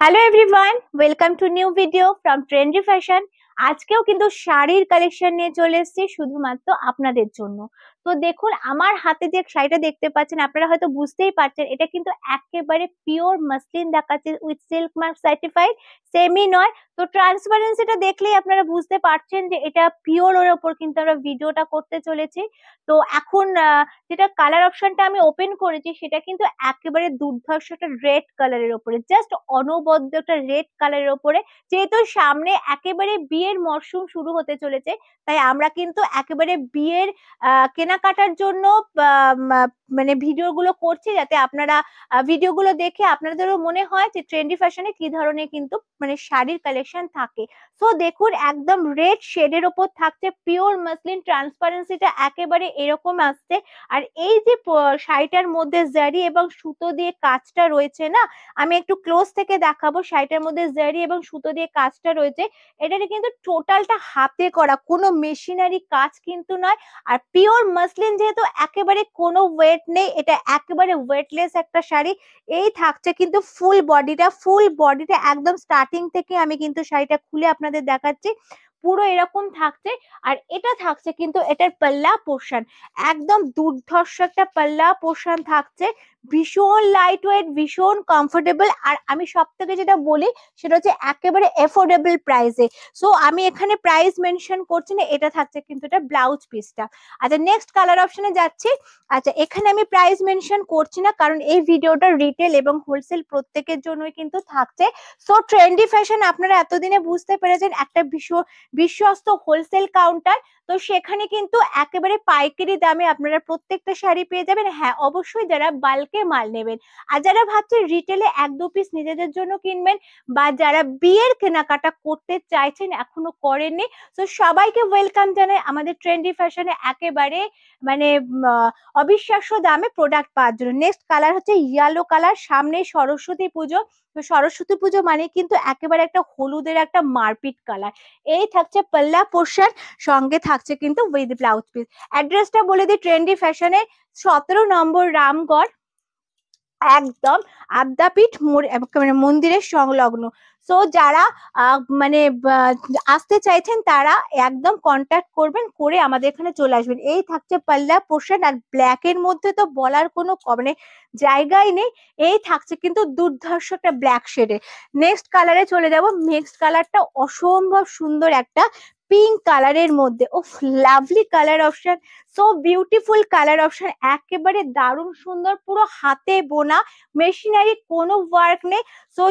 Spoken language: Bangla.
Hello everyone, welcome to new video from trendy fashion. আজকেও কিন্তু শাড়ির কালেকশন নিয়ে চলে এসেছি শুধুমাত্র আপনাদের জন্য। তো দেখুন, আমার হাতে যে শাড়িটা দেখতে পাচ্ছেন, আপনারা হয়তো বুঝতেই পারছেন এটা কিন্তু একেবারে পিওর মাসলিন দেখাচ্ছে, with silk mark certified, semi নয়। তো ট্রান্সপারেন্সিটা দেখলেই আপনারা বুঝতে পারছেন যে এটা পিওর ওর ওপর কিন্তু আমরা ভিডিওটা করতে চলেছি। তো এখন যেটা কালার অপশনটা আমি ওপেন করেছি সেটা কিন্তু একেবারে দুর্ধর্ষ একটা রেড কালারের ওপরে, জাস্ট অনবদ্য একটা রেড কালারের ওপরে। যেহেতু সামনে একেবারে বিয়ের মরশুম শুরু হতে চলেছে, তাই আমরা কিন্তু একেবারে বিয়ের কেনাকাটার জন্য মানে ভিডিও গুলো করছি, যাতে আপনারা ভিডিও গুলো দেখে আপনাদেরও মনে হয় যে ট্রেন্ডি ফ্যাশনে কি ধরনের কিন্তু মানে শাড়ির কালেকশন থাকে। তো দেখুন, একদম রেড শেডের ওপর থাকছে পিওর মাসলিন, ট্রান্সপারেন্সিটা একেবারে এরকম আসছে। আর এই যে শাড়িটার মধ্যে জারি এবং সুতো দিয়ে কাজটা রয়েছে না, আমি একটু ক্লোজ থেকে দেখাবো। শাড়িটার মধ্যে জারি এবং সুতো দিয়ে কাজটা রয়েছে, এটাতে কিন্তু টোটালটা হাতে করা, কোনো মেশিনারি কাজ কিন্তু নয়। আর পিওর মাসলিন যেহেতু একেবারে কোনো ওয়েট নেই, এটা একেবারে ওয়েটলেস একটা শাড়ি। এই থাকছে কিন্তু ফুল বডিটা একদম স্টার্টিং থেকে আমি কিন্তু শাড়িটা খুলে আপনাদের দেখাচ্ছি, পুরো এরকম থাকছে। আর এটা থাকছে কিন্তু এটার পাল্লা পোর্শন, একদম দুর্ধর্ষ একটা পাল্লা পোর্শন থাকছে, ভীষণ লাইট ওয়েট, ভীষণ কমফোর্টেবল। আর আমি সব থেকে যেটা বলি সেটা হচ্ছে একেবারে এফোর্ডেবল প্রাইসে। সো আমি এখানে প্রাইস মেনশন করছি না, এটা থাকছে কিন্তু এটা ব্লাউজ পিসটা। আচ্ছা, নেক্সট কালার অপশনে যাচ্ছি। আচ্ছা, এখানে আমি প্রাইস মেনশন করছি না, কারণ এই ভিডিওটা রিটেল এবং হোলসেল প্রত্যেকের জন্যই কিন্তু থাকছে। সো ট্রেন্ডি ফ্যাশন আপনারা এতদিনে বুঝতে পেরেছেন একটা বিশ্বস্ত হোলসেল কাউন্টার। তো সেখানে কিন্তু একেবারে পাইকারি দামে আপনারা প্রত্যেকটা শাড়ি পেয়ে যাবেন। হ্যাঁ, অবশ্যই যারা বাল্কে মাল নেবেন, আর যারা ভাবছেন রিটেলে এক দু পিস নিজেদের জন্য কিনবেন, বা যারা বিয়ের কেনাকাটা করতে চাইছেন এখনো করেননি, তো সবাইকে ওয়েলকাম জানাই আমাদের ট্রেন্ডি ফ্যাশনে একেবারে মানে অবিশ্বাস্য দামে প্রোডাক্ট পাওয়ার জন্য। নেক্সট কালার হচ্ছে ইয়েলো কালার, সামনে সরস্বতী পুজো। তো সরস্বতী পুজো মানে কিন্তু একেবারে একটা হলুদের একটা মারপিট কালার। এই থাকছে পাল্লা পোর্শন, সঙ্গে থাকছে কিন্তু উইথ ব্লাউজ পিস। অ্যাড্রেসটা বলে দিই, ট্রেন্ডি ফ্যাশনের 17 নম্বর রামগড়, একদম আদ্যাপীঠ মানে মন্দিরের সংলগ্ন। সো যারা মানে আসতে চাইছেন তারা একদম কন্ট্যাক্ট করবেন, করে আমাদের এখানে চলে আসবেন। এই থাকছে পাল্লা পোর্শন, আর ব্ল্যাক এর মধ্যে তো বলার কোনো মানে জায়গাই নেই। এই থাকছে কিন্তু দুর্ধর্ষ একটা ব্ল্যাক শেডে। নেক্সট কালারে চলে যাব। নেক্সট কালারটা অসম্ভব সুন্দর একটা পিঙ্ক কালারের মধ্যে। Oh, lovely colour option, so beautiful colour option, একেবারে দারুণ সুন্দর, পুরো হাতে বোনা, মেশিনারি কোনো ওয়ার্ক নেই। সো